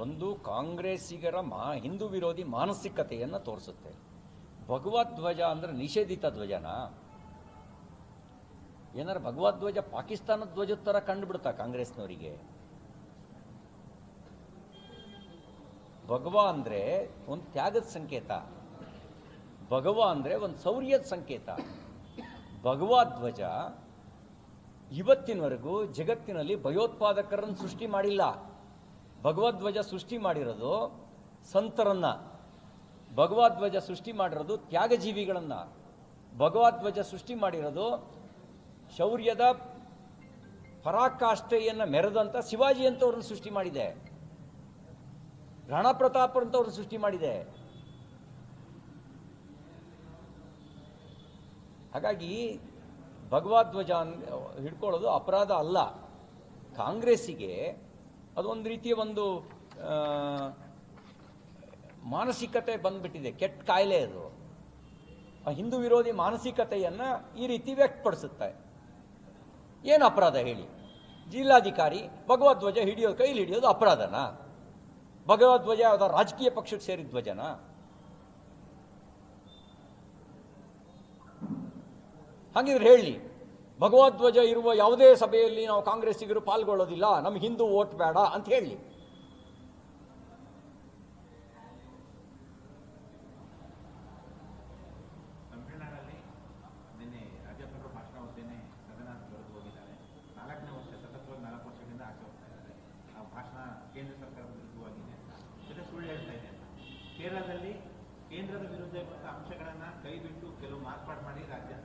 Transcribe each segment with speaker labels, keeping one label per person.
Speaker 1: ಒಂದು ಕಾಂಗ್ರೆಸ್ಸಿಗರ ಹಿಂದೂ ವಿರೋಧಿ ಮಾನಸಿಕತೆಯನ್ನು ತೋರಿಸುತ್ತೆ. ಭಗವಧ್ವಜ ಅಂದರೆ ನಿಷೇಧಿತ ಧ್ವಜನಾ? ಏನಾರು ಭಗವಧ್ವಜ ಪಾಕಿಸ್ತಾನದ ಧ್ವಜದ ಥರ ಕಂಡುಬಿಡ್ತಾ ಕಾಂಗ್ರೆಸ್ನವರಿಗೆ? ಭಗವ ಅಂದರೆ ಒಂದು ತ್ಯಾಗದ ಸಂಕೇತ, ಭಗವ ಅಂದರೆ ಒಂದು ಶೌರ್ಯದ ಸಂಕೇತ. ಭಗವಧ್ವಜ ಇವತ್ತಿನವರೆಗೂ ಜಗತ್ತಿನಲ್ಲಿ ಭಯೋತ್ಪಾದಕರನ್ನು ಸೃಷ್ಟಿ ಮಾಡಿಲ್ಲ. ಭಗವಧ್ವಜ ಸೃಷ್ಟಿ ಮಾಡಿರೋದು ಸಂತರನ್ನ, ಭಗವಧ್ವಜ ಸೃಷ್ಟಿ ಮಾಡಿರೋದು ತ್ಯಾಗಜೀವಿಗಳನ್ನ, ಭಗವಧ್ವಜ ಸೃಷ್ಟಿ ಮಾಡಿರೋದು ಶೌರ್ಯದ ಪರಾಕಾಷ್ಠೆಯನ್ನು ಮೆರೆದಂಥ ಶಿವಾಜಿ ಅಂತವ್ರನ್ನ ಸೃಷ್ಟಿ ಮಾಡಿದೆ, ರಾಣಾ ಪ್ರತಾಪ್ ಅಂತವ್ರನ್ನ ಸೃಷ್ಟಿ ಮಾಡಿದೆ. ಹಾಗಾಗಿ ಭಗವಧ್ವಜ ಹಿಡ್ಕೊಳ್ಳೋದು ಅಪರಾಧ ಅಲ್ಲ. ಕಾಂಗ್ರೆಸ್ಸಿಗೆ ಅದೊಂದು ರೀತಿಯ ಒಂದು ಮಾನಸಿಕತೆ ಬಂದ್ಬಿಟ್ಟಿದೆ, ಕೆಟ್ಟ ಕಾಯಿಲೆ ಅದು. ಆ ಹಿಂದೂ ವಿರೋಧಿ ಮಾನಸಿಕತೆಯನ್ನು ಈ ರೀತಿ ವ್ಯಕ್ತಪಡಿಸುತ್ತೆ. ಏನು ಅಪರಾಧ ಹೇಳಿ? ಜಿಲ್ಲಾಧಿಕಾರಿ ಭಗವಧ್ವಜ ಹಿಡಿಯೋದು, ಕೈಲಿ ಹಿಡಿಯೋದು ಅಪರಾಧನಾ? ಭಗವಧ್ವಜ ಯಾವುದೋ ರಾಜಕೀಯ ಪಕ್ಷಕ್ಕೆ ಸೇರಿದ ಧ್ವಜನಾ? ಹಾಗಿದ್ರೆ ಹೇಳಿ, ಭಗವಧ್ವಜ ಇರುವ ಯಾವುದೇ ಸಭೆಯಲ್ಲಿ ನಾವು ಕಾಂಗ್ರೆಸ್ಸಿಗರು ಪಾಲ್ಗೊಳ್ಳೋದಿಲ್ಲ, ನಮ್ಗೆ ಹಿಂದೂ ವೋಟ್ ಬೇಡ ಅಂತ ಹೇಳಿ.
Speaker 2: ತಮಿಳುನಾಡಲ್ಲಿ ನಿನ್ನೆ ರಾಜ್ಯಪಾಲರು ಭಾಷಣ ಉದ್ದೇನೆ ಸದನ ತೊರೆದು ಹೋಗಿದ್ದಾರೆ. 4ನೇ ವರ್ಷ ಸತತವಾಗಿ 4 ವರ್ಷದಿಂದ ಆಚೆ ಹೋಗ್ತಾ ಇದ್ದಾರೆ. ಆ ಭಾಷಣ ಕೇಂದ್ರ ಸರ್ಕಾರದ ವಿರುದ್ಧವಾಗಿದೆ ಅಂತ ಜೊತೆ ಸುಳ್ಳು ಹೇಳ್ತಾ ಇದೆ ಅಂತ. ಕೇರಳದಲ್ಲಿ ಕೇಂದ್ರದ ವಿರುದ್ಧ ಇರುವಂತಹ ಅಂಶಗಳನ್ನ ಕೈ ಬಿಟ್ಟು ಕೆಲವು ಮಾರ್ಪಾಡು ಮಾಡಿ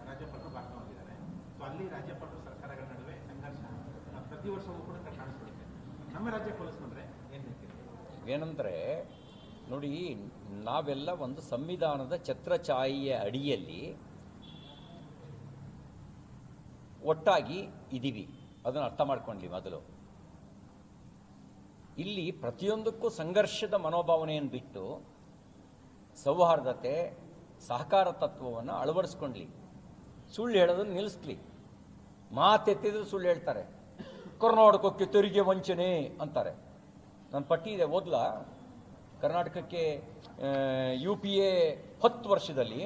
Speaker 2: ರಾಜ್ಯಪಾಲರು ಭಾಷಣ ಹೊಂದಿದ್ದಾರೆ. ಸೊ ಅಲ್ಲಿ ರಾಜ್ಯಪಾಲರು ಸರ್ಕಾರಗಳ ನಡುವೆ ಸಂಘರ್ಷ ಪ್ರತಿ ವರ್ಷವೂ ಕೂಡ ಕಾಣಿಸ್ಬಿಡುತ್ತೆ. ನಮ್ಮ ರಾಜ್ಯ ಹೋಲಿಸ್ಕೊಂಡ್ರೆ ಏನ್ ಹೇಳ್ತೀವಿ?
Speaker 1: ಏನಂದ್ರೆ ನೋಡಿ, ನಾವೆಲ್ಲ ಒಂದು ಸಂವಿಧಾನದ ಛತ್ರಛಾಯೆಯ ಅಡಿಯಲ್ಲಿ ಒಟ್ಟಾಗಿ ಇದ್ದೀವಿ. ಅದನ್ನು ಅರ್ಥ ಮಾಡ್ಕೊಂಡ್ಲಿ ಮೊದಲು. ಇಲ್ಲಿ ಪ್ರತಿಯೊಂದಕ್ಕೂ ಸಂಘರ್ಷದ ಮನೋಭಾವನೆಯನ್ನು ಬಿಟ್ಟು ಸೌಹಾರ್ದತೆ, ಸಹಕಾರ ತತ್ವವನ್ನು ಅಳವಡಿಸ್ಕೊಂಡ್ಲಿ. ಸುಳ್ಳು ಹೇಳೋದನ್ನು ನಿಲ್ಲಿಸ್ಲಿ. ಮಾತೆತ್ತಿದ್ರು ಸುಳ್ಳು ಹೇಳ್ತಾರೆ. ಕರ್ನಾಟಕಕ್ಕೆ ತೆರಿಗೆ ವಂಚನೆ ಅಂತಾರೆ. ನನ್ನ ಪಟ್ಟಿ ಇದೆ, ಓದ್ಲಾ? ಕರ್ನಾಟಕಕ್ಕೆ UPA 10 ವರ್ಷದಲ್ಲಿ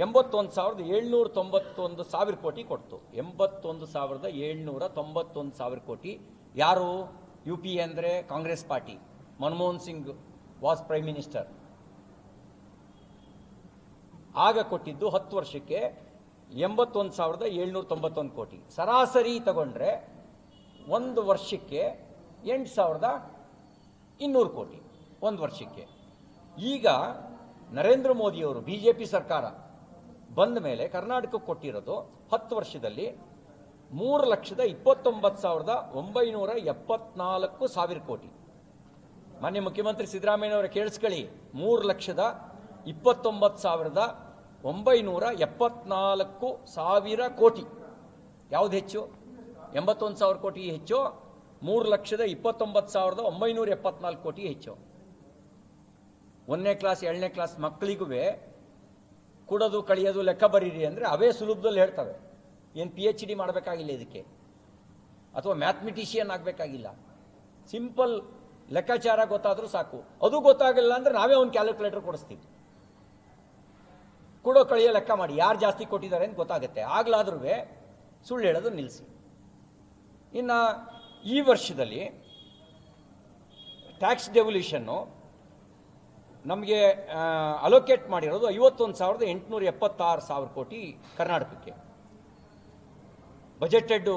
Speaker 1: 81,791 ಕೋಟಿ ಕೊಡ್ತು. 81,791 ಕೋಟಿ. ಯಾರು? UPA ಅಂದರೆ Congress party. Manmohan Singh was prime minister. ಆಗ ಕೊಟ್ಟಿದ್ದು 10 ವರ್ಷಕ್ಕೆ 81,791 ಕೋಟಿ. ಸರಾಸರಿ ತಗೊಂಡ್ರೆ ಒಂದು ವರ್ಷಕ್ಕೆ 8,200 ಕೋಟಿ ಒಂದು ವರ್ಷಕ್ಕೆ. ಈಗ ನರೇಂದ್ರ ಮೋದಿಯವರು BJP ಸರ್ಕಾರ ಬಂದ ಮೇಲೆ ಕರ್ನಾಟಕಕ್ಕೆ ಕೊಟ್ಟಿರೋದು 10 ವರ್ಷದಲ್ಲಿ 3,29,974 ಕೋಟಿ. ಮಾನ್ಯ ಮುಖ್ಯಮಂತ್ರಿ ಸಿದ್ದರಾಮಯ್ಯನವರ ಕೇಳಿಸ್ಕೊಳ್ಳಿ, 3,29,974 ಕೋಟಿ. ಯಾವ್ದು ಹೆಚ್ಚು? 81,000 ಕೋಟಿ ಹೆಚ್ಚು, 3,29,974 ಕೋಟಿ ಹೆಚ್ಚು. 1ನೇ ಕ್ಲಾಸ್ 2ನೇ ಕ್ಲಾಸ್ ಮಕ್ಕಳಿಗೂ ಕೊಡೋದು ಕಳಿಯೋದು ಲೆಕ್ಕ ಬರೀರಿ ಅಂದರೆ ಅವೇ ಸುಲಭದಲ್ಲಿ ಹೇಳ್ತವೆ. ಏನು PhD ಮಾಡಬೇಕಾಗಿಲ್ಲ ಇದಕ್ಕೆ, ಅಥವಾ ಮ್ಯಾಥಮೆಟಿಷಿಯನ್ ಆಗಬೇಕಾಗಿಲ್ಲ. ಸಿಂಪಲ್ ಲೆಕ್ಕಾಚಾರ ಗೊತ್ತಾದರೂ ಸಾಕು. ಅದು ಗೊತ್ತಾಗಲ್ಲ ಅಂದರೆ ನಾವೇ ಒಂದು ಕ್ಯಾಲ್ಕುಲೇಟರ್ ಕೊಡಿಸ್ತೀವಿ. ಕೊಡೋ ಕಳಿಯೋ ಲೆಕ್ಕ ಮಾಡಿ ಯಾರು ಜಾಸ್ತಿ ಕೊಟ್ಟಿದ್ದಾರೆ ಅಂತ ಗೊತ್ತಾಗುತ್ತೆ. ಆಗ್ಲಾದ್ರೂ ಸುಳ್ಳು ಹೇಳೋದು ನಿಲ್ಲಿಸಿ. ಇನ್ನು ಈ ವರ್ಷದಲ್ಲಿ ಟ್ಯಾಕ್ಸ್ ಡೆವಲ್ಯೂಷನ್ನು ನಮಗೆ ಅಲೋಕೇಟ್ ಮಾಡಿರೋದು 51,876 ಕೋಟಿ ಕರ್ನಾಟಕಕ್ಕೆ. ಬಜೆಟೆಡ್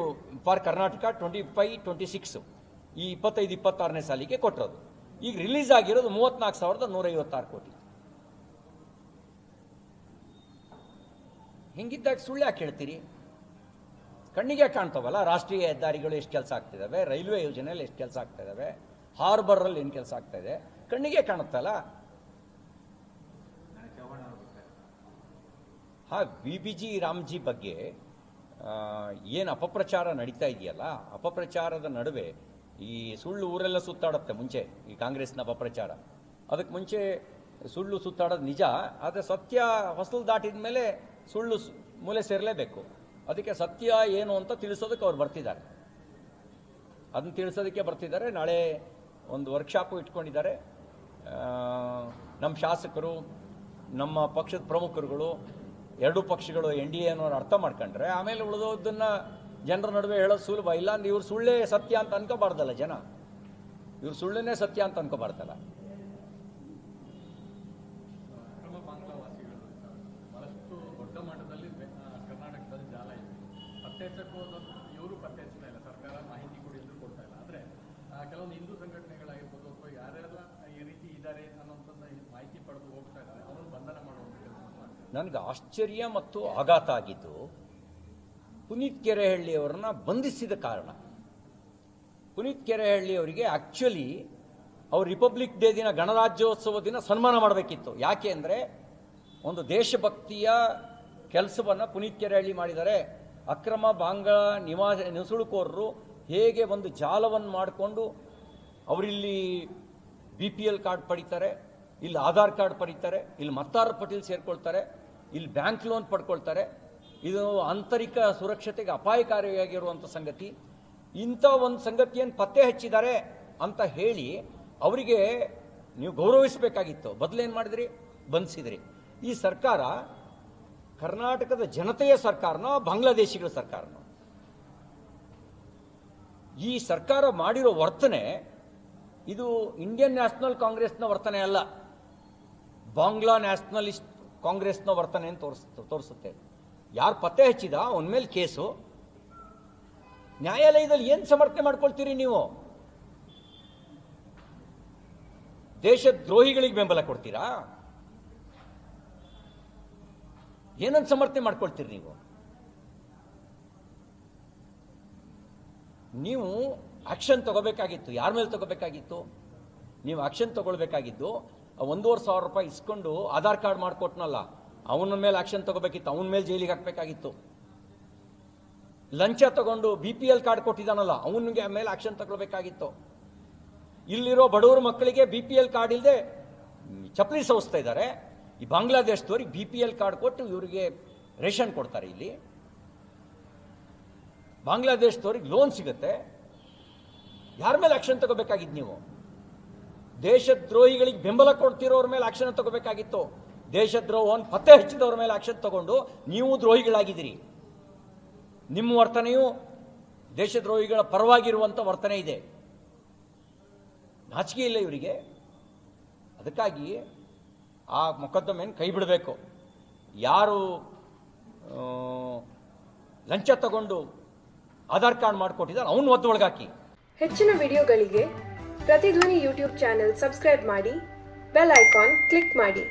Speaker 1: ಫಾರ್ ಕರ್ನಾಟಕ 25-26 ಈ 25-26ನೇ ಸಾಲಿಗೆ ಕೊಟ್ಟಿರೋದು. ಈಗ ರಿಲೀಸ್ ಆಗಿರೋದು 34,156 ಕೋಟಿ. ಹಿಂಗಿದ್ದಾಗ ಸುಳ್ಳು ಯಾಕೆ ಹೇಳ್ತೀರಿ? ಕಣ್ಣಿಗೆ ಕಾಣ್ತವಲ್ಲ, ರಾಷ್ಟ್ರೀಯ ಹೆದ್ದಾರಿಗಳು ಎಷ್ಟು ಕೆಲಸ ಆಗ್ತಿದ್ದಾವೆ, ರೈಲ್ವೆ ಯೋಜನೆಯಲ್ಲಿ ಎಷ್ಟು ಕೆಲಸ ಆಗ್ತಾ ಇದ್ದಾವೆ, ಹಾರ್ಬರಲ್ಲಿ ಏನು ಕೆಲಸ ಆಗ್ತಾ ಇದೆ, ಕಣ್ಣಿಗೆ ಕಾಣುತ್ತಲ್ಲ. BBG ರಾಮ್ಜಿ ಬಗ್ಗೆ ಏನು ಅಪಪ್ರಚಾರ ನಡೀತಾ ಇದೆಯಲ್ಲ, ಅಪಪ್ರಚಾರದ ನಡುವೆ ಈ ಸುಳ್ಳು ಊರೆಲ್ಲ ಸುತ್ತಾಡುತ್ತೆ. ಮುಂಚೆ ಈ ಕಾಂಗ್ರೆಸ್ನ ಅಪಪ್ರಚಾರ, ಅದಕ್ಕೆ ಮುಂಚೆ ಸುಳ್ಳು ಸುತ್ತಾಡೋದು ನಿಜ. ಆದರೆ ಸತ್ಯ ಹೊಸಲು ದಾಟಿದ ಮೇಲೆ ಸುಳ್ಳು ಮೂಲೆ ಸೇರಲೇಬೇಕು. ಅದಕ್ಕೆ ಸತ್ಯ ಏನು ಅಂತ ತಿಳಿಸೋದಕ್ಕೆ ಅವ್ರು ಬರ್ತಿದ್ದಾರೆ. ಅದನ್ನು ತಿಳಿಸೋದಕ್ಕೆ ಬರ್ತಿದ್ದಾರೆ. ನಾಳೆ ಒಂದು ವರ್ಕ್ಶಾಪು ಇಟ್ಕೊಂಡಿದ್ದಾರೆ. ನಮ್ಮ ಶಾಸಕರು, ನಮ್ಮ ಪಕ್ಷದ ಪ್ರಮುಖರುಗಳು, ಎರಡೂ ಪಕ್ಷಗಳು NDA ಅನ್ನೋರು ಅರ್ಥ ಮಾಡ್ಕೊಂಡ್ರೆ ಆಮೇಲೆ ಉಳಿದೋದನ್ನು ಜನರ ನಡುವೆ ಹೇಳೋದು ಸುಲಭ. ಇಲ್ಲಾಂದ್ರೆ ಇವ್ರು ಸುಳ್ಳೇ ಸತ್ಯ ಅಂತ ಅನ್ಕೋಬಾರ್ದಲ್ಲ ಜನ, ಇವ್ರು ಸುಳ್ಳನ್ನೇ ಸತ್ಯ ಅಂತ ಅನ್ಕೋಬಾರ್ದಲ್ಲ.
Speaker 3: ಬಹಳಷ್ಟು ದೊಡ್ಡ ಮಟ್ಟದಲ್ಲಿ ಕರ್ನಾಟಕದಲ್ಲಿ ಜಾಲ ಇದೆ. ಪತ್ತೆ ಹಚ್ಚಕ್ಕೂ ಇವರು ಪತ್ತೆ ಹಚ್ಚಿಲ್ಲ, ಇಲ್ಲ ಸರ್ಕಾರ ಮಾಹಿತಿ ಕೂಡ ಇದ್ರು ಕೊಡ್ತಾ ಇಲ್ಲ. ಆದರೆ ಕೆಲವೊಂದು ಹಿಂದೂ ಸಂಘಟನೆಗಳಾಗಿರ್ಬೋದು ಅಥವಾ ಯಾರ್ಯಾರ ಈ ರೀತಿ ಇದ್ದಾರೆ ಅನ್ನೋಂಥದ್ದು ಮಾಹಿತಿ ಪಡೆದು ಹೋಗ್ತಾ ಇದ್ದಾರೆ, ಅವರನ್ನು ಬಂಧನ ಮಾಡುವಂಥ ಕೆಲಸ ಮಾಡ್ತಾರೆ.
Speaker 1: ನನಗೆ ಆಶ್ಚರ್ಯ ಮತ್ತು ಆಘಾತ ಆಗಿದ್ದು ಪುನೀತ್ ಕೆರೆಹಳ್ಳಿಯವರನ್ನ ಬಂಧಿಸಿದ ಕಾರಣ. ಪುನೀತ್ ಕೆರೆಹಳ್ಳಿಯವರಿಗೆ ಆ್ಯಕ್ಚುಲಿ ಅವ್ರು ರಿಪಬ್ಲಿಕ್ ಡೇ ದಿನ, ಗಣರಾಜ್ಯೋತ್ಸವ ದಿನ ಸನ್ಮಾನ ಮಾಡಬೇಕಿತ್ತು. ಯಾಕೆ ಅಂದರೆ ಒಂದು ದೇಶಭಕ್ತಿಯ ಕೆಲಸವನ್ನು ಪುನೀತ್ ಕೆರೆಹಳ್ಳಿ ಮಾಡಿದ್ದಾರೆ. ಅಕ್ರಮ ಬಾಂಗ್ಲಾ ನುಸುಳುಕೋರರು ಹೇಗೆ ಒಂದು ಜಾಲವನ್ನು ಮಾಡಿಕೊಂಡು ಅವರಿಲ್ಲಿ BPL ಕಾರ್ಡ್ ಪಡಿತಾರೆ, ಇಲ್ಲಿ ಆಧಾರ್ ಕಾರ್ಡ್ ಪಡಿತಾರೆ, ಇಲ್ಲಿ ಮತದಾರರ ಪಟ್ಟಿಯಲ್ಲಿ ಸೇರ್ಕೊಳ್ತಾರೆ, ಇಲ್ಲಿ ಬ್ಯಾಂಕ್ ಲೋನ್ ಪಡ್ಕೊಳ್ತಾರೆ. ಇದು ಆಂತರಿಕ ಸುರಕ್ಷತೆಗೆ ಅಪಾಯಕಾರಿಯಾಗಿರುವಂಥ ಸಂಗತಿ. ಇಂಥ ಒಂದು ಸಂಗತಿಯನ್ನು ಪತ್ತೆ ಹಚ್ಚಿದ್ದಾರೆ ಅಂತ ಹೇಳಿ ಅವರಿಗೆ ನೀವು ಗೌರವಿಸಬೇಕಾಗಿತ್ತು. ಬದಲೇನು ಮಾಡಿದ್ರಿ? ಬಂಧಿಸಿದ್ರಿ. ಈ ಸರ್ಕಾರ ಕರ್ನಾಟಕದ ಜನತೆಯ ಸರ್ಕಾರನೋ ಬಾಂಗ್ಲಾದೇಶಿಗಳ ಸರ್ಕಾರನೋ? ಈ ಸರ್ಕಾರ ಮಾಡಿರೋ ವರ್ತನೆ ಇದು ಇಂಡಿಯನ್ ನ್ಯಾಷನಲ್ ಕಾಂಗ್ರೆಸ್ನ ವರ್ತನೆ ಅಲ್ಲ, ಬಾಂಗ್ಲಾ ನ್ಯಾಷನಲಿಸ್ಟ್ ಕಾಂಗ್ರೆಸ್ನ ವರ್ತನೆ ಅಂತ ತೋರಿಸುತ್ತೆ. ಯಾರು ಪತ್ತೆ ಹಚ್ಚಿದ ಅವನ ಮೇಲೆ ಕೇಸು. ನ್ಯಾಯಾಲಯದಲ್ಲಿ ಏನು ಸಮರ್ಥನೆ ಮಾಡ್ಕೊಳ್ತೀರಿ ನೀವು? ದೇಶದ್ರೋಹಿಗಳಿಗೆ ಬೆಂಬಲ ಕೊಡ್ತೀರಾ? ಏನನ್ನು ಸಮರ್ಥನೆ ಮಾಡ್ಕೊಳ್ತೀರಿ ನೀವು? ನೀವು ಆಕ್ಷನ್ ತಗೋಬೇಕಾಗಿತ್ತು. ಯಾರ ಮೇಲೆ ತಗೋಬೇಕಾಗಿತ್ತು? ನೀವು ಆಕ್ಷನ್ ತಗೊಳ್ಬೇಕಾಗಿದ್ದು 1,500 ರೂಪಾಯಿ ಇಸ್ಕೊಂಡು ಆಧಾರ್ ಕಾರ್ಡ್ ಮಾಡಿಕೊಟ್ನಲ್ಲ ಅವನ ಮೇಲೆ ಆಕ್ಷನ್ ತಗೋಬೇಕಿತ್ತು, ಅವನ ಮೇಲೆ ಜೈಲಿಗೆ ಹಾಕಬೇಕಾಗಿತ್ತು. ಲಂಚ ತಗೊಂಡು BPL ಕಾರ್ಡ್ ಕೊಟ್ಟಿದ್ದಾನಲ್ಲ ಅವನಿಗೆ ಮೇಲೆ ಆಕ್ಷನ್ ತಗೊಳ್ಬೇಕಾಗಿತ್ತು. ಇಲ್ಲಿರೋ ಬಡವರ ಮಕ್ಕಳಿಗೆ BPL ಕಾರ್ಡ್ ಇಲ್ಲದೆ ಚಪ್ಪಲಿ ಸವಿಸ್ತಾ ಇದ್ದಾರೆ. ಈ ಬಾಂಗ್ಲಾದೇಶದವ್ರಿಗೆ BPL ಕಾರ್ಡ್ ಕೊಟ್ಟು ಇವರಿಗೆ ರೇಷನ್ ಕೊಡ್ತಾರೆ. ಇಲ್ಲಿ ಬಾಂಗ್ಲಾದೇಶದವ್ರಿಗೆ ಲೋನ್ ಸಿಗುತ್ತೆ. ಯಾರ ಮೇಲೆ ಆಕ್ಷನ್ ತಗೋಬೇಕಾಗಿದ್ದು ನೀವು? ದೇಶದ್ರೋಹಿಗಳಿಗೆ ಬೆಂಬಲ ಕೊಡ್ತಿರೋರ ಮೇಲೆ ಆಕ್ಷನ್ ತಗೋಬೇಕಾಗಿತ್ತು. ದೇಶದ್ರೋಹವನ್ನು ಪತ್ತೆ ಹಚ್ಚಿದವ್ರ ಮೇಲೆ ಆಕ್ಷನ್ ತಗೊಂಡು ನೀವು ದ್ರೋಹಿಗಳಾಗಿದ್ದೀರಿ. ನಿಮ್ಮ ವರ್ತನೆಯು ದೇಶದ್ರೋಹಿಗಳ ಪರವಾಗಿರುವಂಥ ವರ್ತನೆ ಇದೆ. ನಾಚಿಕೆ ಇಲ್ಲ ಇವರಿಗೆ. ಅದಕ್ಕಾಗಿ ಆ ಮೊಕದ್ದಮೆಯನ್ನು ಕೈ ಬಿಡಬೇಕು. ಯಾರು ಲಂಚ ತಗೊಂಡು ಆಧಾರ್ ಕಾರ್ಡ್ ಮಾಡಿಕೊಟ್ಟಿದ್ದಾರೆ ಅವನು ಒದ್ದೊಳಗಾಕಿ.
Speaker 4: ಹೆಚ್ಚಿನ ವಿಡಿಯೋಗಳಿಗೆ ಪ್ರತಿಧ್ವನಿ ಯೂಟ್ಯೂಬ್ ಚಾನೆಲ್ ಸಬ್ಸ್ಕ್ರೈಬ್ ಮಾಡಿ, ಬೆಲ್ ಐಕಾನ್ ಕ್ಲಿಕ್ ಮಾಡಿ.